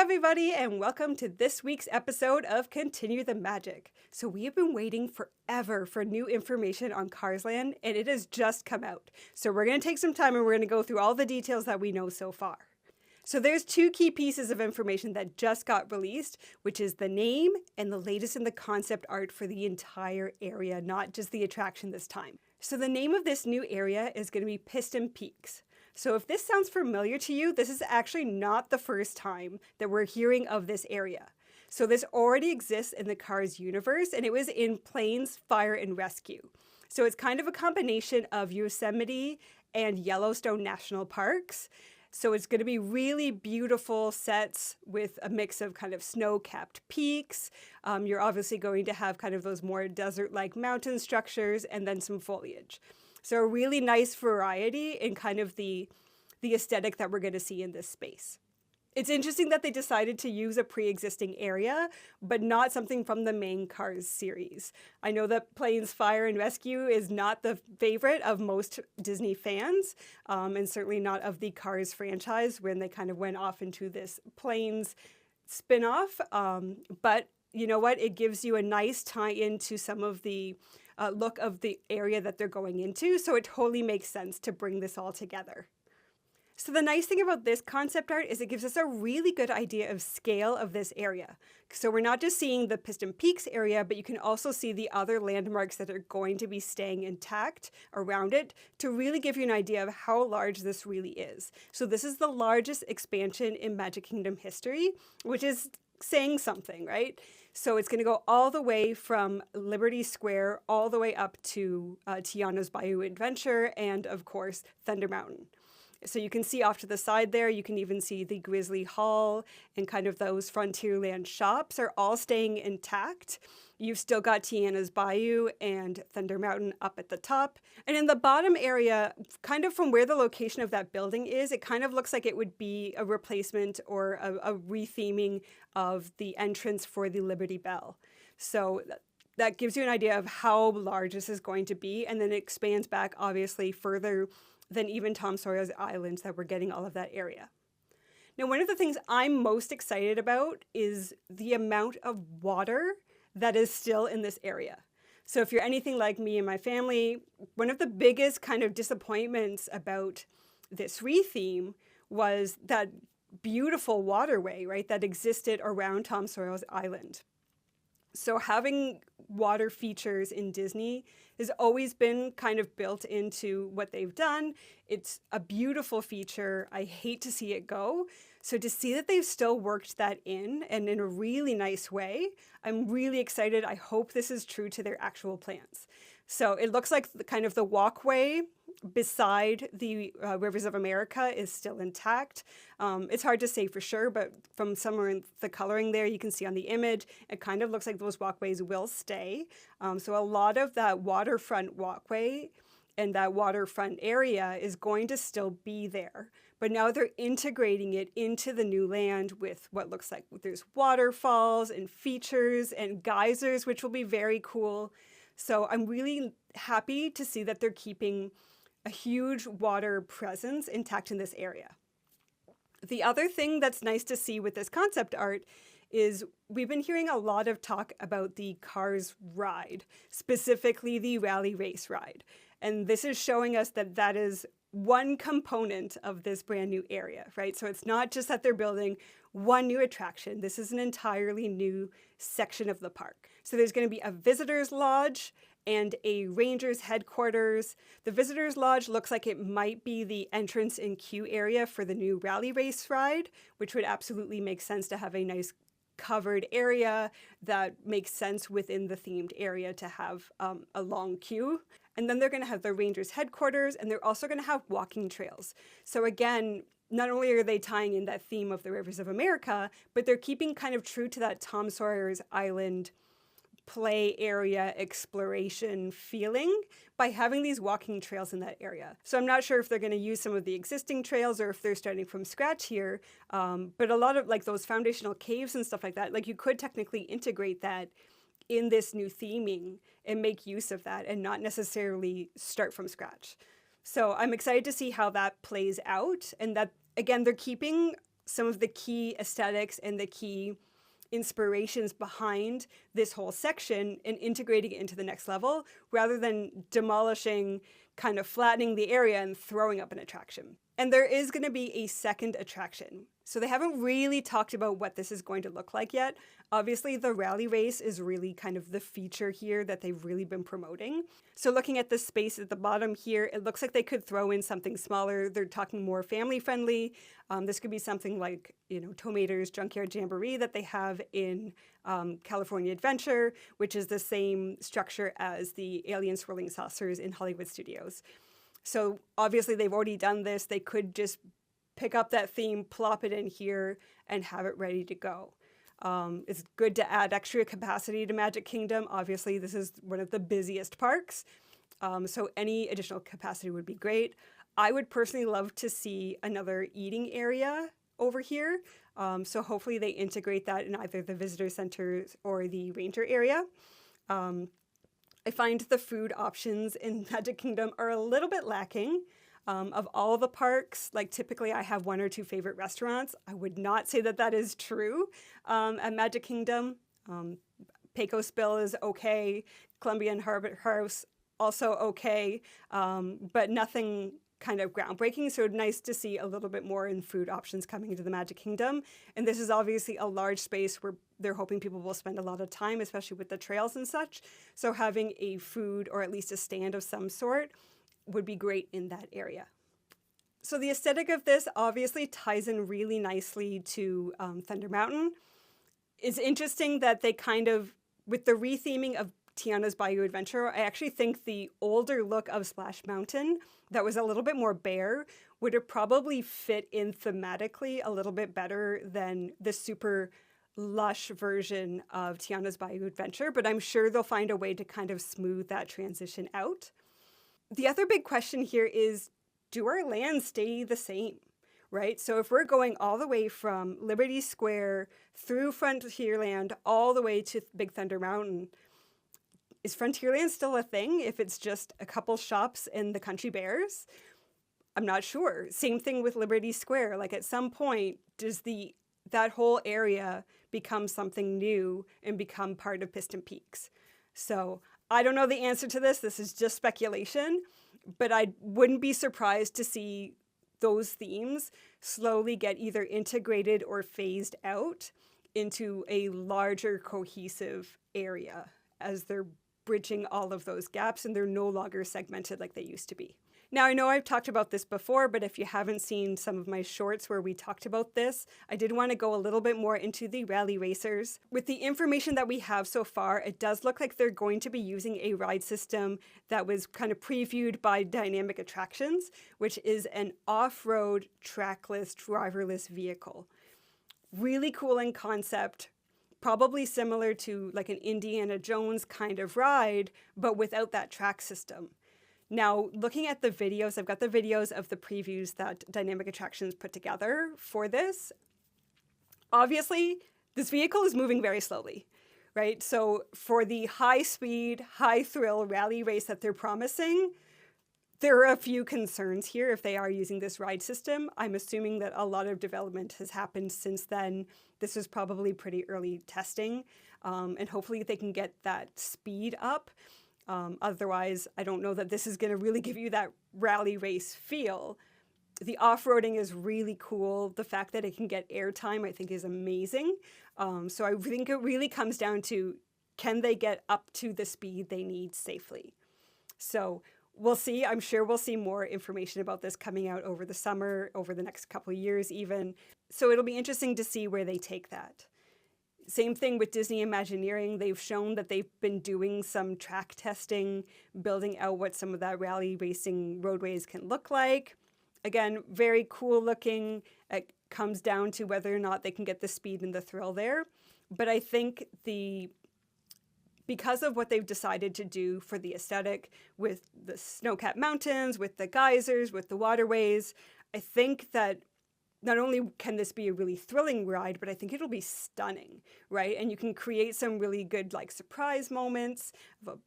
everybody, and welcome to this week's episode of Continue the Magic. So we have been waiting forever for new information on Carsland, and it has just come out. So we're going to take some time and we're going to go through all the details that we know so far. So there's two key pieces of information that just got released, which is the name and the latest in the concept art for the entire area, not just the attraction this time. So the name of this new area is going to be Piston Peaks. So if this sounds familiar to you, this is actually not the first time that we're hearing of this area. So this already exists in the Cars universe, and it was in Planes, Fire, and Rescue. So it's kind of a combination of Yosemite and Yellowstone National Parks. So it's going to be really beautiful sets with a mix of kind of snow-capped peaks. You're obviously going to have kind of those more desert-like mountain structures and then some foliage. So a really nice variety in kind of the aesthetic that we're going to see in this space. It's interesting that they decided to use a pre-existing area, but not something from the main Cars series. I know that Planes, Fire, and Rescue is not the favorite of most Disney fans, and certainly not of the Cars franchise when they kind of went off into this Planes spin-off. But you know what? It gives you a nice tie-in to some of the look of the area that they're going into, so it totally makes sense to bring this all together. So the nice thing about this concept art is it gives us a really good idea of scale of this area. So we're not just seeing the Piston Peaks area, but you can also see the other landmarks that are going to be staying intact around it to really give you an idea of how large this really is. So this is the largest expansion in Magic Kingdom history, which is saying something, right? So it's going to go all the way from Liberty Square all the way up to Tiana's Bayou Adventure and, of course, Thunder Mountain. So you can see off to the side there, you can even see the Grizzly Hall and kind of those Frontierland shops are all staying intact. You've still got Tiana's Bayou and Thunder Mountain up at the top. And in the bottom area, kind of from where the location of that building is, it kind of looks like it would be a replacement or a retheming of the entrance for the Liberty Belle. So that gives you an idea of how large this is going to be. And then it expands back, obviously, further than even Tom Sawyer's Islands that we're getting all of that area. Now, one of the things I'm most excited about is the amount of water that is still in this area. So if you're anything like me and my family, one of the biggest kind of disappointments about this retheme was that beautiful waterway, right, that existed around Tom Sawyer's Island. So having water features in Disney has always been kind of built into what they've done. It's a beautiful feature. I hate to see it go. So to see that they've still worked that in and in a really nice way, I'm really excited. I hope this is true to their actual plans. So it looks like the walkway beside the Rivers of America is still intact. It's hard to say for sure, but from somewhere in the coloring there, you can see on the image, it kind of looks like those walkways will stay. So a lot of that waterfront walkway and that waterfront area is going to still be there. But now they're integrating it into the new land with what looks like there's waterfalls and features and geysers, which will be very cool. So I'm really happy to see that they're keeping a huge water presence intact in this area. The other thing that's nice to see with this concept art is we've been hearing a lot of talk about the Cars ride, specifically the rally race ride. And this is showing us that that is one component of this brand new area, right? So it's not just that they're building one new attraction. This is an entirely new section of the park. So there's going to be a visitor's lodge and a ranger's headquarters. The visitor's lodge looks like it might be the entrance and queue area for the new rally race ride, which would absolutely make sense to have a nice covered area that makes sense within the themed area to have a long queue. And then they're going to have the ranger's headquarters, and they're also going to have walking trails. So again, not only are they tying in that theme of the Rivers of America, but they're keeping kind of true to that Tom Sawyer's Island play area exploration feeling by having these walking trails in that area. So I'm not sure if they're going to use some of the existing trails or if they're starting from scratch here, but a lot of like those foundational caves and stuff like that, like you could technically integrate that in this new theming and make use of that and not necessarily start from scratch. So I'm excited to see how that plays out, and that, again, they're keeping some of the key aesthetics and the key inspirations behind this whole section and integrating it into the next level rather than demolishing, kind of flattening the area and throwing up an attraction. And there is going to be a second attraction. So they haven't really talked about what this is going to look like yet. Obviously, the rally race is really kind of the feature here that they've really been promoting. So looking at the space at the bottom here, it looks like they could throw in something smaller. They're talking more family friendly. This could be something like, Tomater's Junkyard Jamboree that they have in California Adventure, which is the same structure as the Alien Swirling Saucers in Hollywood Studios. So obviously they've already done this. They could just pick up that theme, plop it in here, and have it ready to go. It's good to add extra capacity to Magic Kingdom. Obviously, this is one of the busiest parks, so any additional capacity would be great. I would personally love to see another eating area over here, so hopefully they integrate that in either the visitor centers or the ranger area. I find the food options in Magic Kingdom are a little bit lacking. Of all the parks, like typically I have one or two favorite restaurants. I would not say that that is true at Magic Kingdom. Pecos Bill is okay. Columbia and Harbor House also okay, but nothing kind of groundbreaking. So nice to see a little bit more in food options coming into the Magic Kingdom. And this is obviously a large space where they're hoping people will spend a lot of time, especially with the trails and such. So having a food or at least a stand of some sort would be great in that area. So the aesthetic of this obviously ties in really nicely to Thunder Mountain. It's interesting that they kind of, with the retheming of Tiana's Bayou Adventure, I actually think the older look of Splash Mountain that was a little bit more bare would have probably fit in thematically a little bit better than the super lush version of Tiana's Bayou Adventure, but I'm sure they'll find a way to kind of smooth that transition out. The other big question here is, do our lands stay the same, right? So if we're going all the way from Liberty Square through Frontierland all the way to Big Thunder Mountain, is Frontierland still a thing if it's just a couple shops and the Country Bears? I'm not sure. Same thing with Liberty Square. Like at some point, does that whole area become something new and become part of Piston Peaks? So I don't know the answer to this. This is just speculation, but I wouldn't be surprised to see those themes slowly get either integrated or phased out into a larger cohesive area as they're bridging all of those gaps and they're no longer segmented like they used to be. Now, I know I've talked about this before, but if you haven't seen some of my shorts where we talked about this, I did want to go a little bit more into the rally racers. With the information that we have so far, it does look like they're going to be using a ride system that was kind of previewed by Dynamic Attractions, which is an off-road, trackless, driverless vehicle. Really cool in concept, probably similar to like an Indiana Jones kind of ride, but without that track system. Now, looking at the videos, I've got the videos of the previews that Dynamic Attractions put together for this. Obviously, this vehicle is moving very slowly, right? So for the high speed, high thrill rally race that they're promising, there are a few concerns here if they are using this ride system. I'm assuming that a lot of development has happened since then. This is probably pretty early testing, and hopefully they can get that speed up. Otherwise, I don't know that this is going to really give you that rally race feel. The off-roading is really cool. The fact that it can get airtime, I think, is amazing. So I think it really comes down to, can they get up to the speed they need safely? So we'll see. I'm sure we'll see more information about this coming out over the summer, over the next couple of years even. So it'll be interesting to see where they take that. Same thing with Disney Imagineering. They've shown that they've been doing some track testing, building out what some of that rally racing roadways can look like. Again, very cool looking. It comes down to whether or not they can get the speed and the thrill there. But I think because of what they've decided to do for the aesthetic with the snow-capped mountains, with the geysers, with the waterways, I think that not only can this be a really thrilling ride, but I think it'll be stunning, right? And you can create some really good like surprise moments of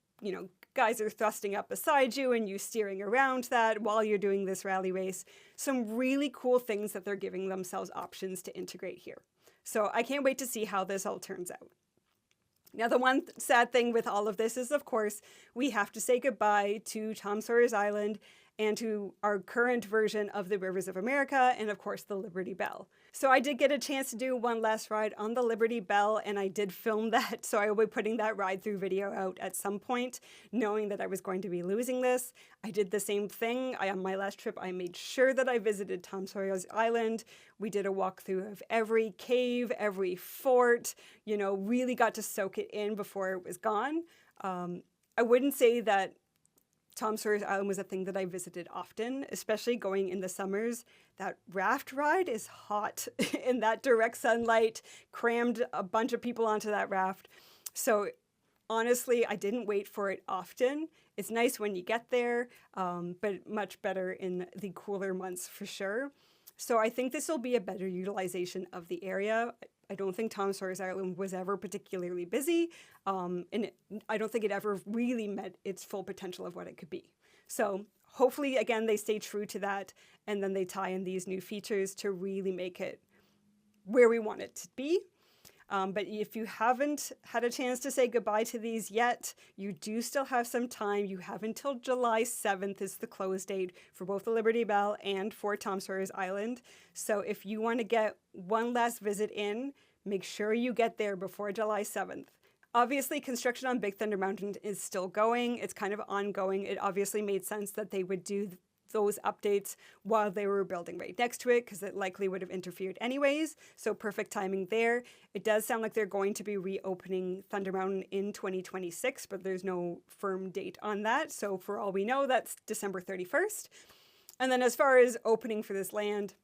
guys are thrusting up beside you and you steering around that while you're doing this rally race. Some really cool things that they're giving themselves options to integrate here. So I can't wait to see how this all turns out. Now, the one sad thing with all of this is, of course, we have to say goodbye to Tom Sawyer's Island and to our current version of the Rivers of America and, of course, the Liberty Belle. So I did get a chance to do one last ride on the Liberty Belle, and I did film that, so I will be putting that ride-through video out at some point, knowing that I was going to be losing this. I did the same thing. On my last trip, I made sure that I visited Tom Sawyer's Island. We did a walkthrough of every cave, every fort, you know, really got to soak it in before it was gone. I wouldn't say that Tom Sawyer's Island was a thing that I visited often, especially going in the summers. That raft ride is hot in that direct sunlight, crammed a bunch of people onto that raft. So honestly, I didn't wait for it often. It's nice when you get there, but much better in the cooler months for sure. So I think this will be a better utilization of the area. I don't think Tom Sawyer's Island was ever particularly busy, and I don't think it ever really met its full potential of what it could be. So hopefully, again, they stay true to that, and then they tie in these new features to really make it where we want it to be. But if you haven't had a chance to say goodbye to these yet, you do still have some time. You have until July 7th is the close date for both the Liberty Belle and for Tom Sawyer's Island. So if you want to get one last visit in, make sure you get there before July 7th. Obviously, construction on Big Thunder Mountain is still going. It's kind of ongoing. It obviously made sense that they would do those updates while they were building right next to it, because it likely would have interfered anyways. So perfect timing there. It does sound like they're going to be reopening Thunder Mountain in 2026, but there's no firm date on that. So for all we know, that's December 31st. And then as far as opening for this land,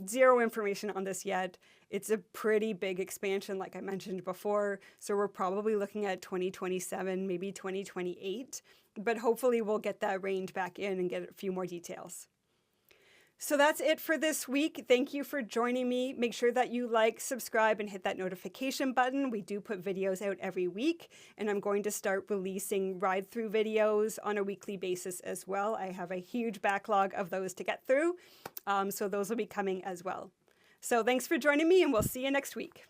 zero information on this yet. It's a pretty big expansion, like I mentioned before. So we're probably looking at 2027, maybe 2028. But hopefully we'll get that reined back in and get a few more details. So that's it for this week. Thank you for joining me. Make sure that you like, subscribe, and hit that notification button. We do put videos out every week, and I'm going to start releasing ride-through videos on a weekly basis as well. I have a huge backlog of those to get through, so those will be coming as well. So thanks for joining me, and we'll see you next week.